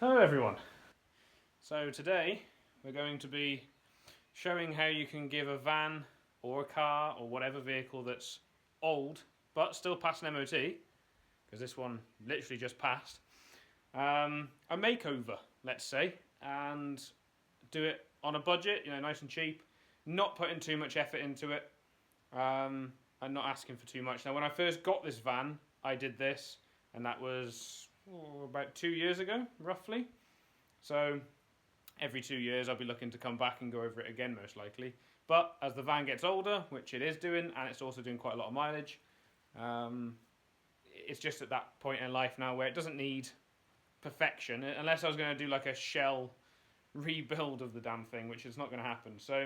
Hello everyone. So today we're going to be showing how you can give a van or a car or whatever vehicle that's old but still passed an MOT, because this one literally just passed, a makeover, let's say, and do it on a budget, nice and cheap, not putting too much effort into it, and not asking for too much. Now, when I first got this van, I did this, and that was about 2 years ago, roughly. So every 2 years I'll be looking to come back and go over it again, most likely. But as the van gets older, which it is doing, and it's also doing quite a lot of mileage, it's just at that point in life now where it doesn't need perfection, unless I was going to do like a shell rebuild of the damn thing, which is not going to happen. So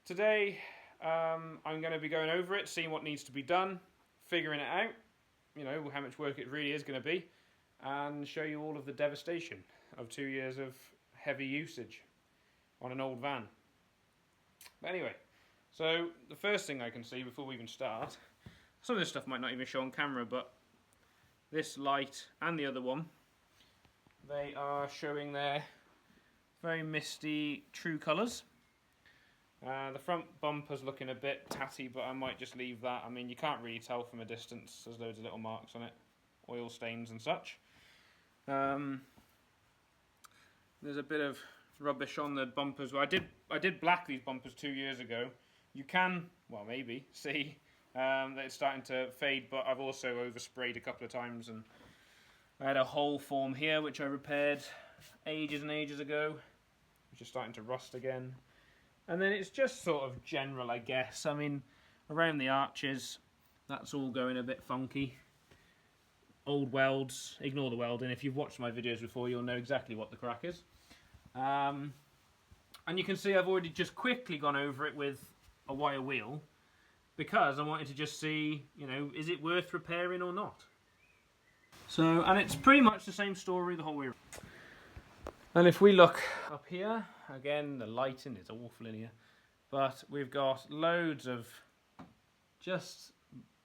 today I'm going to be going over it, seeing what needs to be done, figuring it out, how much work it really is going to be, and show you all of the devastation of 2 years of heavy usage on an old van. But anyway, so the first thing I can see before we even start, some of this stuff might not even show on camera, but this light and the other one, they are showing their very misty true colours. The front bumper's looking a bit tatty, but I might just leave that. I mean, you can't really tell from a distance. There's loads of little marks on it, oil stains and such. There's a bit of rubbish on the bumpers. Well, I did black these bumpers 2 years ago. You can, well, maybe see that it's starting to fade, but I've also oversprayed a couple of times, and I had a hole form here which I repaired ages and ages ago, which is starting to rust again. And then it's just sort of general, I guess. I mean, around the arches, that's all going a bit funky. Old welds, ignore the welding. If you've watched my videos before, you'll know exactly what the crack is. And you can see I've already just quickly gone over it with a wire wheel, because I wanted to just see, is it worth repairing or not? So, and it's pretty much the same story the whole way around. And if we look up here, again, the lighting is awful in here, but we've got loads of just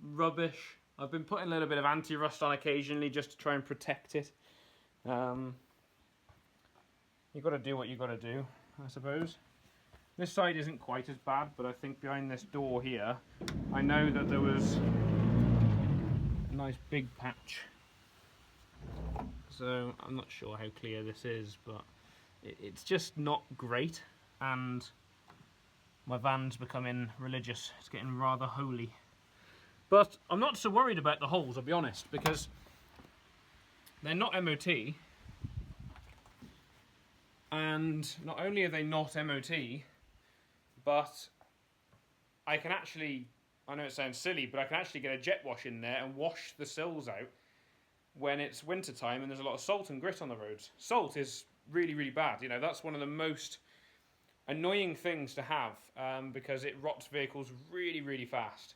rubbish. I've been putting a little bit of anti-rust on occasionally just to try and protect it. You've got to do what you've got to do, I suppose. This side isn't quite as bad, but I think behind this door here, I know that there was a nice big patch. So I'm not sure how clear this is, but it's just not great, and my van's becoming religious. It's getting rather holy. But I'm not so worried about the holes, I'll be honest, because they're not MOT, and not only are they not MOT, but I can actually, I know it sounds silly, but I can actually get a jet wash in there and wash the sills out when it's winter time and there's a lot of salt and grit on the roads. Salt is really, really bad. That's one of the most annoying things to have, because it rots vehicles really, really fast.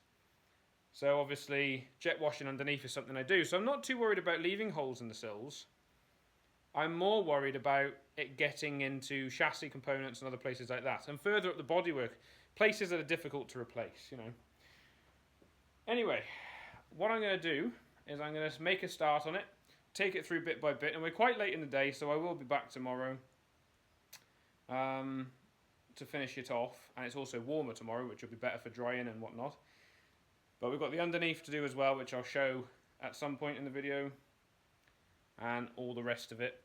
So obviously jet washing underneath is something I do. So I'm not too worried about leaving holes in the sills. I'm more worried about it getting into chassis components and other places like that, and further up the bodywork, places that are difficult to replace, Anyway, what I'm going to do is I'm going to make a start on it, take it through bit by bit, and we're quite late in the day, so I will be back tomorrow to finish it off, and it's also warmer tomorrow, which will be better for drying and whatnot. But we've got the underneath to do as well, which I'll show at some point in the video, and all the rest of it,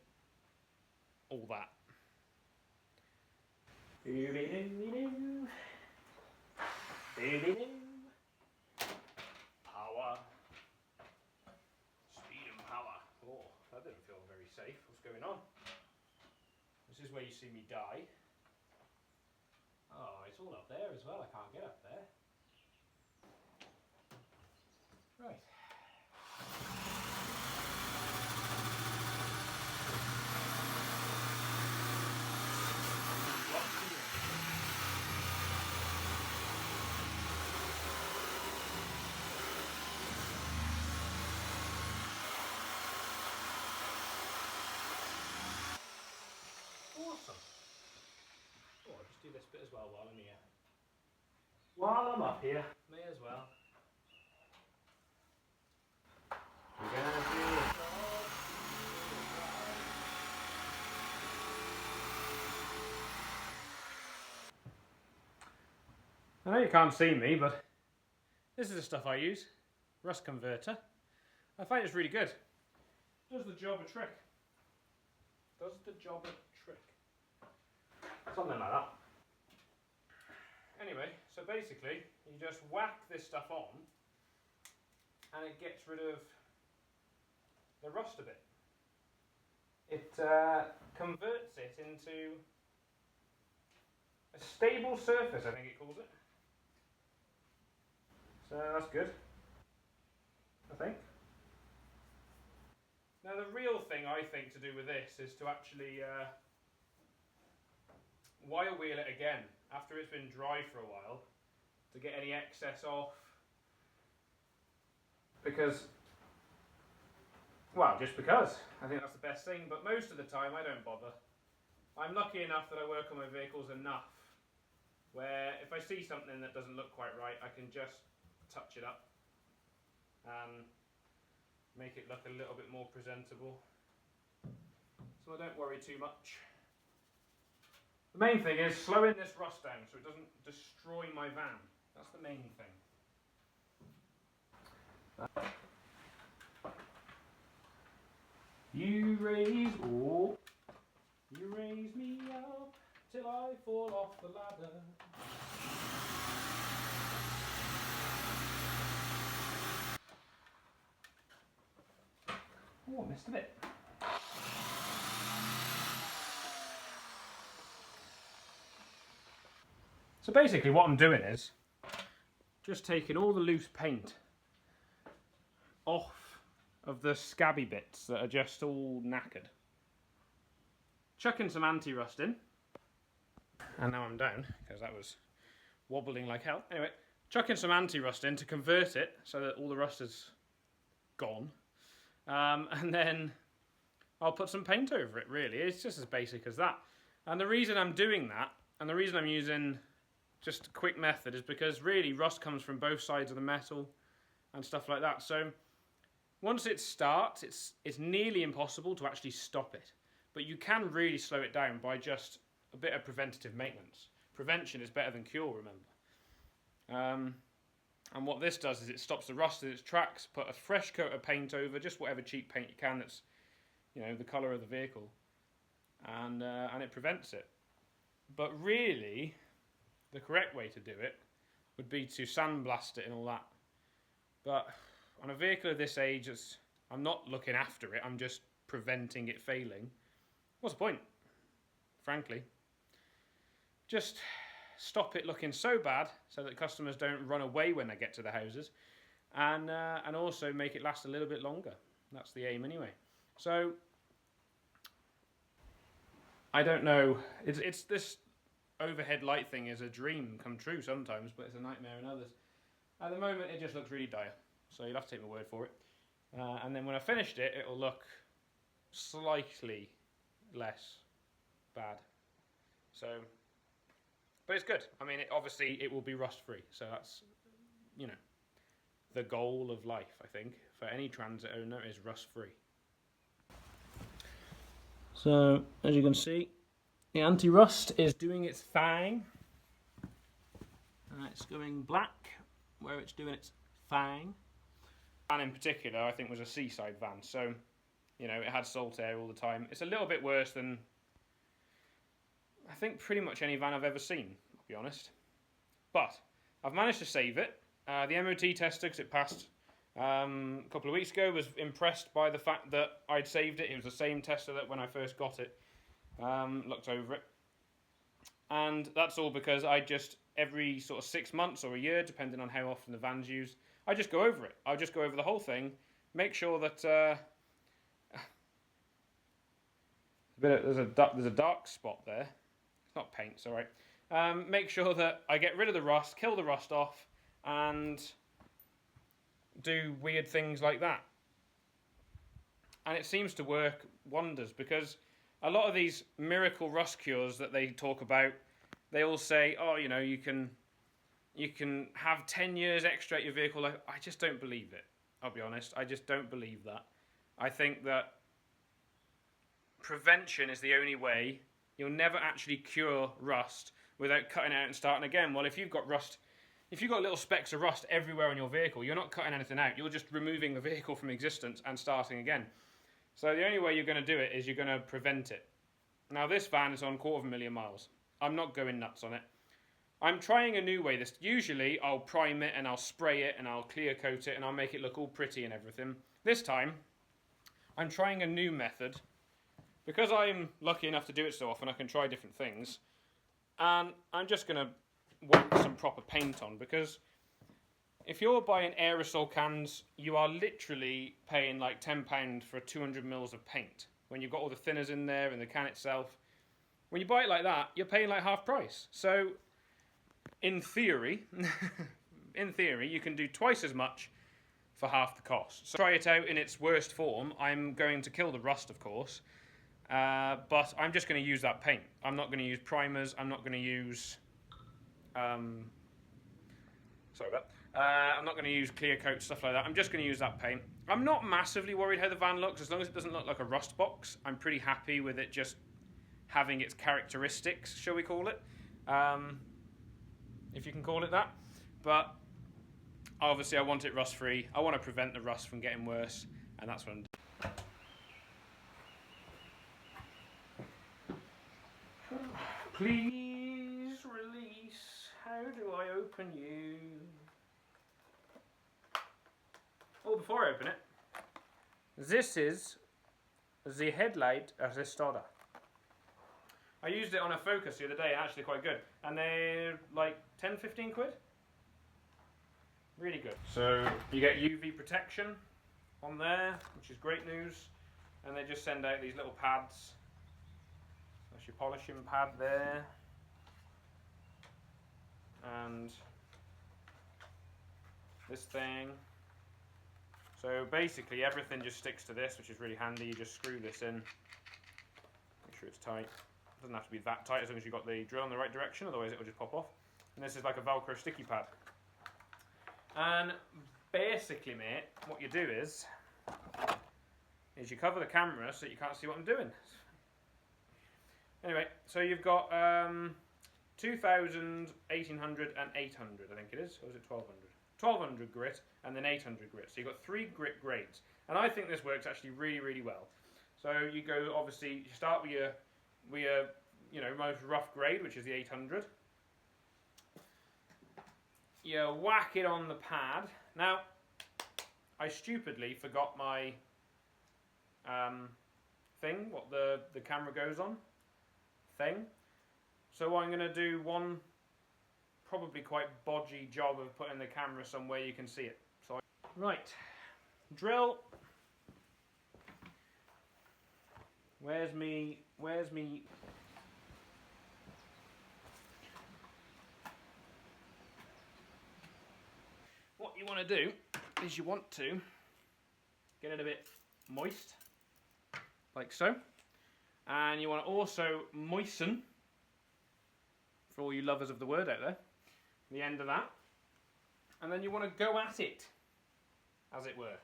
all that. Power. Speed and power. Oh, that didn't feel very safe. What's going on? This is where you see me die. Oh, it's all up there as well. I can't get up there. Right. Awesome. Oh, I'll just do this bit as well while I'm here. While I'm up here, may as well. We're gonna do it. I know you can't see me, but this is the stuff I use. Rust converter. I find it's really good. Does the job a trick. Does the job a trick. Something like that. Anyway, so basically, you just whack this stuff on, and it gets rid of the rust a bit. It converts it into a stable surface, I think it calls it. So that's good, I think. Now the real thing I think to do with this is to actually wire wheel it again after it's been dry for a while to get any excess off. Because, well, just because. I think that's the best thing, but most of the time I don't bother. I'm lucky enough that I work on my vehicles enough where if I see something that doesn't look quite right, I can just touch it up and make it look a little bit more presentable. So I don't worry too much. The main thing is slowing this rust down so it doesn't destroy my van. That's the main thing. You raise me up till I fall off the ladder. Oh, I missed a bit. So basically what I'm doing is just taking all the loose paint off of the scabby bits that are just all knackered. Chucking some anti-rust in. And now I'm down, because that was wobbling like hell. Anyway, chucking some anti-rust in to convert it so that all the rust is gone. And then I'll put some paint over it, really. It's just as basic as that. And the reason I'm doing that, and the reason I'm using just a quick method, is because really rust comes from both sides of the metal and stuff like that. So once it starts, it's nearly impossible to actually stop it. But you can really slow it down by just a bit of preventative maintenance. Prevention is better than cure, remember. And what this does is it stops the rust in its tracks, put a fresh coat of paint over, just whatever cheap paint you can that's, you know, the colour of the vehicle, and it prevents it. But really, the correct way to do it would be to sandblast it and all that. But on a vehicle of this age, I'm not looking after it, I'm just preventing it failing. What's the point, frankly? Just stop it looking so bad so that customers don't run away when they get to the houses, and also make it last a little bit longer. That's the aim anyway. So I don't know, it's this overhead light thing is a dream come true sometimes, but it's a nightmare in others. At the moment it just looks really dire, so you'll have to take my word for it. And then when I finished it, it'll look slightly less bad. So, but it's good. I mean, obviously it will be rust free, so that's, you know, the goal of life, I think, for any Transit owner is rust free. So, as you can see, the anti-rust is doing its thing. It's going black where it's doing its thing. Van in particular, I think, was a seaside van, so, you know, it had salt air all the time. It's a little bit worse than, I think, pretty much any van I've ever seen, I'll be honest. But I've managed to save it. The MOT tester, because it passed a couple of weeks ago, was impressed by the fact that I'd saved it. It was the same tester that when I first got it, looked over it. And that's all because I just, every sort of 6 months or a year, depending on how often the van's used, I just go over it. I'll just go over the whole thing, make sure that there's a dark spot there. It's not paint, it's alright. Make sure that I get rid of the rust, kill the rust off, and do weird things like that. And it seems to work wonders, because a lot of these miracle rust cures that they talk about, they all say, oh, you know, you can have 10 years extra at your vehicle. I just don't believe it. I'll be honest. I just don't believe that. I think that prevention is the only way. You'll never actually cure rust without cutting out and starting again. Well, if you've got rust if you've got little specks of rust everywhere on your vehicle, you're not cutting anything out. You're just removing the vehicle from existence and starting again. So the only way you're going to do it is you're going to prevent it. Now this van is on 250,000 miles. I'm not going nuts on it. I'm trying a new way. Usually I'll prime it and I'll spray it and I'll clear coat it and I'll make it look all pretty and everything. This time, I'm trying a new method. Because I'm lucky enough to do it so often, I can try different things. And I'm just going to whack some proper paint on, because if you're buying aerosol cans, you are literally paying like £10 for 200 mils of paint. When you've got all the thinners in there and the can itself. When you buy it like that, you're paying like half price. So, in theory, you can do twice as much for half the cost. So try it out in its worst form. I'm going to kill the rust, of course. But I'm just going to use that paint. I'm not going to use primers. I'm not going to use... I'm not going to use clear coat, stuff like that. I'm just going to use that paint. I'm not massively worried how the van looks. As long as it doesn't look like a rust box, I'm pretty happy with it just having its characteristics, shall we call it. If you can call it that. But obviously I want it rust-free. I want to prevent the rust from getting worse. And that's what I'm doing. Please release. How do I open you? Oh, before I open it, this is the headlight resistor. I used it on a Focus the other day, actually quite good. And they're like 10-15 quid. Really good. So you get UV protection on there, which is great news. And they just send out these little pads. That's your polishing pad there. And this thing. So basically everything just sticks to this, which is really handy. You just screw this in. Make sure it's tight. It doesn't have to be that tight as long as you've got the drill in the right direction, otherwise it will just pop off. And this is like a Velcro sticky pad. And basically, mate, what you do is you cover the camera so that you can't see what I'm doing. Anyway, so you've got 2,000, 1,800 and 800, I think it is. Or is it 1,200? 1,200 grit and then 800 grit. So you've got 3 grit grades. And I think this works actually really, really well. So you go, obviously, you start with your most rough grade, which is the 800. You whack it on the pad. Now, I stupidly forgot my thing, what the camera goes on thing. So I'm going to do one probably quite bodgy job of putting the camera somewhere you can see it. So right, drill. Where's me? What you want to do is you want to get it a bit moist, like so. And you want to also moisten, for all you lovers of the word out there, the end of that. And then you want to go at it, as it were.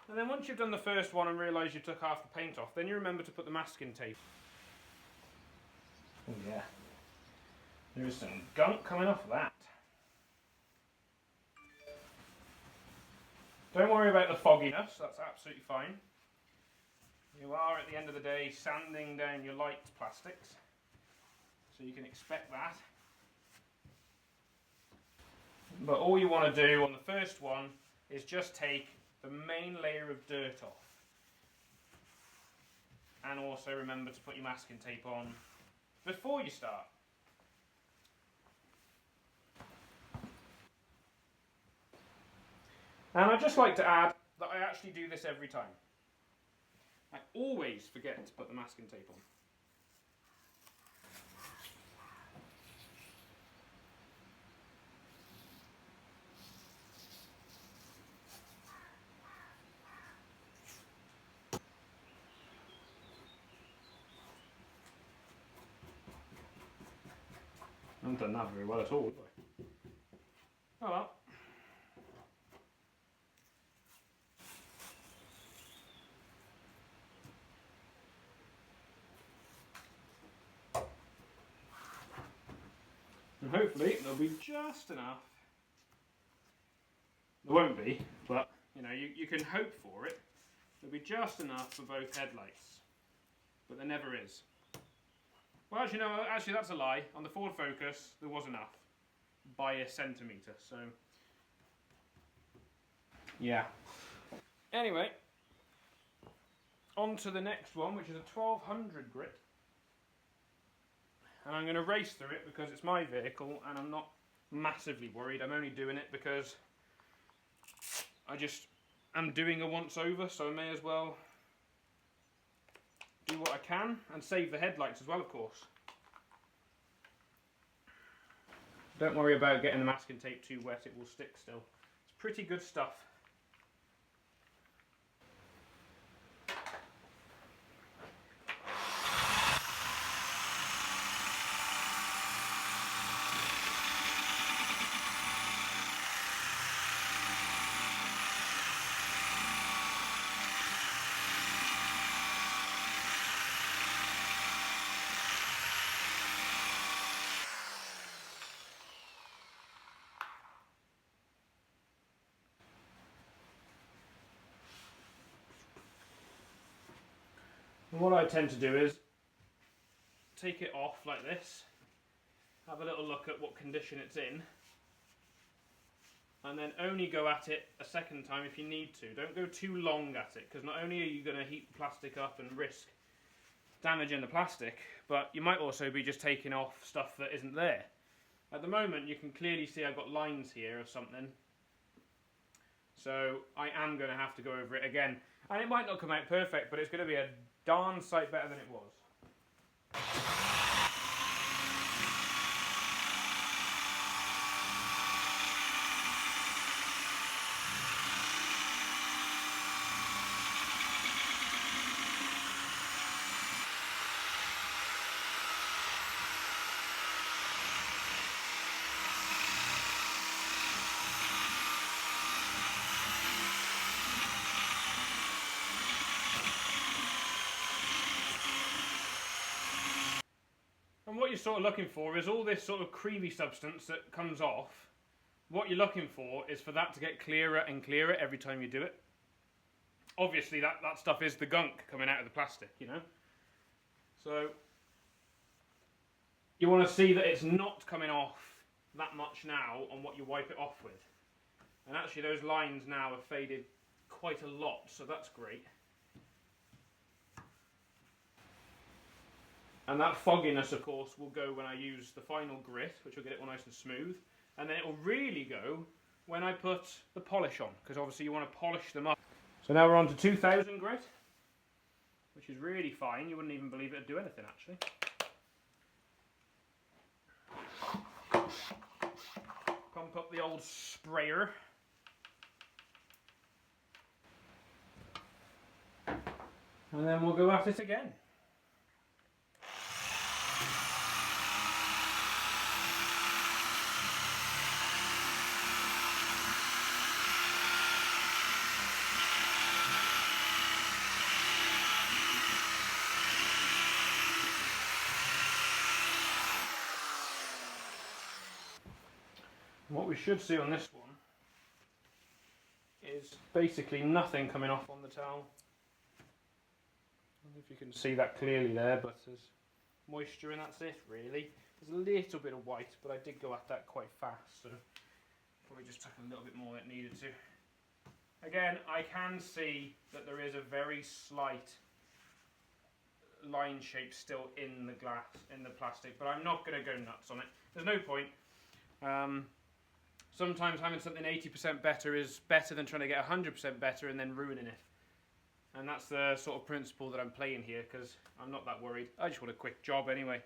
And then once you've done the first one and realise you took half the paint off, then you remember to put the masking tape. Oh yeah, there is some gunk coming off of that. Don't worry about the fogginess, that's absolutely fine. You are, at the end of the day, sanding down your light plastics, so you can expect that. But all you want to do on the first one is just take the main layer of dirt off. And also remember to put your masking tape on before you start. And I'd just like to add that I actually do this every time. I always forget to put the masking tape on. I haven't done that very well at all, have I? Oh well. And hopefully there'll be just enough. There won't be, but you know, you can hope for it. There'll be just enough for both headlights. But there never is. Well, actually, no, actually that's a lie. On the Ford Focus, there was enough. By a centimetre, so... yeah. Anyway, on to the next one, which is a 1200 grit. And I'm going to race through it because it's my vehicle and I'm not massively worried. I'm only doing it because I'm doing a once over, so I may as well do what I can and save the headlights as well, of course. Don't worry about getting the masking tape too wet, it will stick still. It's pretty good stuff. And what I tend to do is take it off like this, have a little look at what condition it's in, and then only go at it a second time if you need to. Don't go too long at it, because not only are you going to heat the plastic up and risk damaging the plastic, but you might also be just taking off stuff that isn't there. At the moment you can clearly see I've got lines here of something, so I am going to have to go over it again. And it might not come out perfect, but it's going to be a darn sight better than it was. And what you're sort of looking for is all this sort of creamy substance that comes off. What you're looking for is for that to get clearer and clearer every time you do it. Obviously that stuff is the gunk coming out of the plastic, you know. So you want to see that it's not coming off that much now on what you wipe it off with. And actually those lines now have faded quite a lot, so that's great. And that fogginess, of course, will go when I use the final grit, which will get it all nice and smooth. And then it will really go when I put the polish on, because obviously you want to polish them up. So now we're on to 2000 grit, which is really fine. You wouldn't even believe it'd do anything, actually. Pump up the old sprayer. And then we'll go at it again. What we should see on this one is basically nothing coming off on the towel. I don't know if you can see that clearly there, but there's moisture and that's it really. There's a little bit of white, but I did go at that quite fast, so probably just took a little bit more than it needed to. Again, I can see that there is a very slight line shape still in the glass, in the plastic, but I'm not going to go nuts on it. There's no point. sometimes having something 80% better is better than trying to get 100% better and then ruining it. And that's the sort of principle that I'm playing here, because I'm not that worried. I just want a quick job anyway.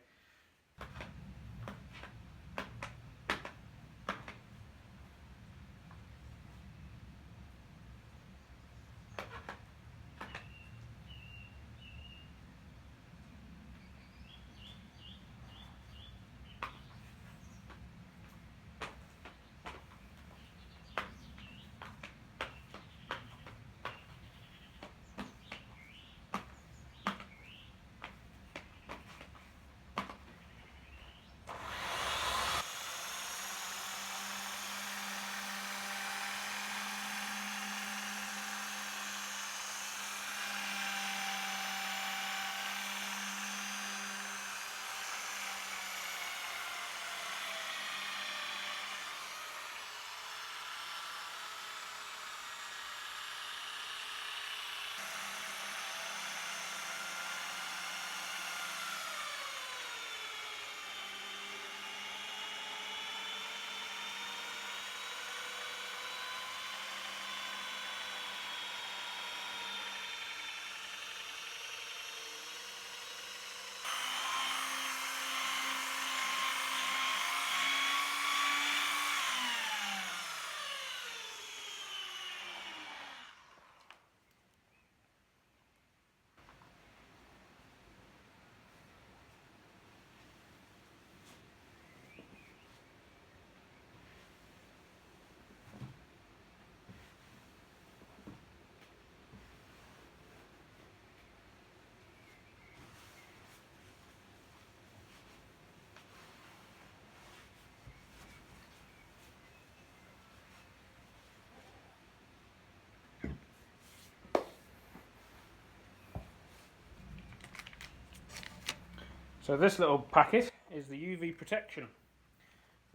So this little packet is the UV protection.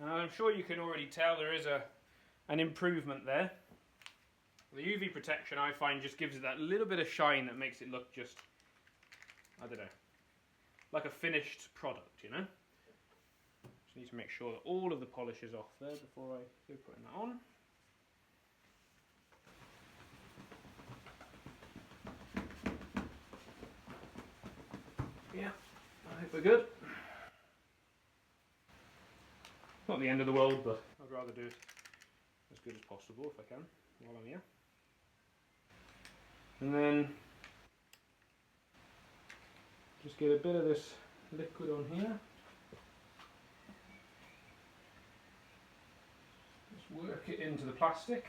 And I'm sure you can already tell there is an improvement there. The UV protection, I find, just gives it that little bit of shine that makes it look just, I don't know, like a finished product, you know? Just need to make sure that all of the polish is off there before I go putting that on. Yeah, I think we're good. Not the end of the world, but I'd rather do it as good as possible if I can while I'm here. And then just get a bit of this liquid on here. Just work it into the plastic.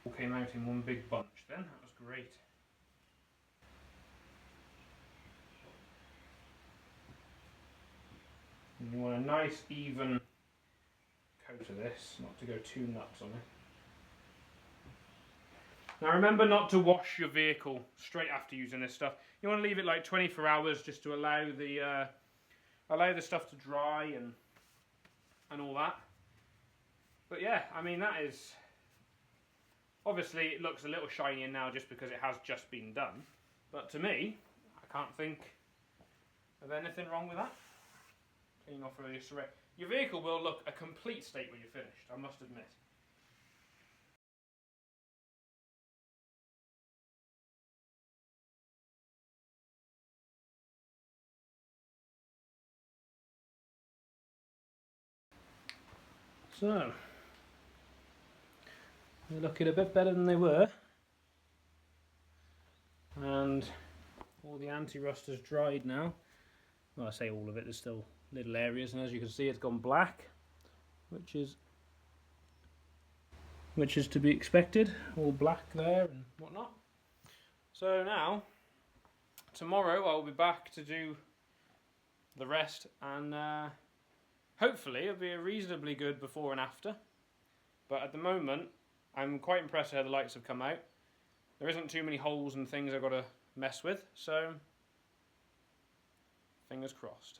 All came out in one big bunch then, that was great. And you want a nice even coat of this, not to go too nuts on it. Now remember not to wash your vehicle straight after using this stuff. You want to leave it like 24 hours just to allow the stuff to dry and all that. But yeah, I mean that is, obviously it looks a little shinier now just because it has just been done. But to me, I can't think of anything wrong with that. Clean off all your spray. Your vehicle will look a complete state when you're finished, I must admit. So, they're looking a bit better than they were. And all the anti-rust has dried now. Well, I say all of it, there's still little areas, and as you can see it's gone black, which is to be expected, all black there and whatnot. So now, tomorrow I'll be back to do the rest, and hopefully it'll be a reasonably good before and after. But at the moment, I'm quite impressed with how the lights have come out. There isn't too many holes and things I've got to mess with, so fingers crossed.